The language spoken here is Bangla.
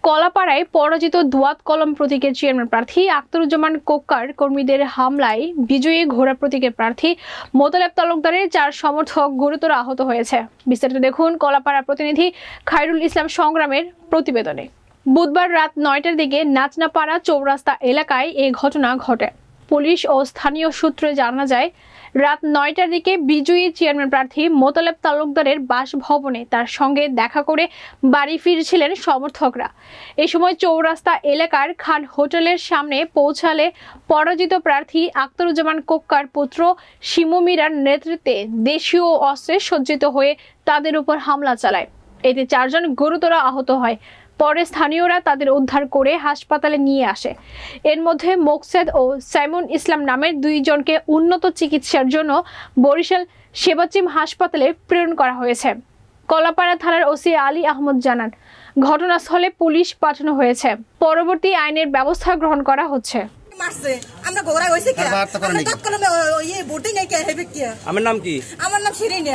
কলাপাড়ায় পরাজিত দুয়াত কলম প্রতীকের চেয়ারম্যান প্রার্থী আখতারুজ্জামান কোক্কার কর্মীদের হামলায় বিজয়ী ঘোড়া প্রতীকের প্রার্থী মোতালেব তালুকদারের 4 সমর্থক গুরুতর আহত হয়েছে। বিস্তারিত দেখুন কলাপাড়া প্রতিনিধি খায়রুল ইসলাম সংগ্রামের প্রতিবেদনে। বুধবার রাত 9টার দিকে নাচনাপাড়া চৌরাস্তা এলাকায় এই ঘটনা ঘটে। পুলিশ ও স্থানীয় সূত্রে জানা যায়, রাত 9টার দিকে বিজয়ী চেয়ারম্যান প্রার্থী মোতালেব তালুকদারের বাসভবনে তার সঙ্গে দেখা করে বাড়ি ফিরছিলেন সমর্থকরা। এই সময় চৌরাস্তা এলাকার খান হোটেলের সামনে পৌঁছালে পরাজিত প্রার্থী আখতারুজ্জামান কোক্কার পুত্র শিমু মিরার নেতৃত্বে দেশীয় অস্ত্রে সজ্জিত হয়ে তাদের উপর হামলা চালায়। এতে 4 জন গুরুতর আহত হয়। পরে স্থানীয়রা তাদের উদ্ধার করে হাসপাতালে নিয়ে আসে। এর মধ্যে মোকসেদ ও সাইমুন ইসলাম নামের 2 জনকে উন্নত চিকিৎসার জন্য বরিশাল সেবাচিম হাসপাতালে প্রেরণ করা হয়েছে। কলাপাড়া থানার ওসি আলী আহমদ জানান, ঘটনাস্থলে পুলিশ পাঠানো হয়েছে। পরবর্তী আইনের ব্যবস্থা গ্রহণ করা হচ্ছে। আমার নাম কি? আমার নাম শিরিন।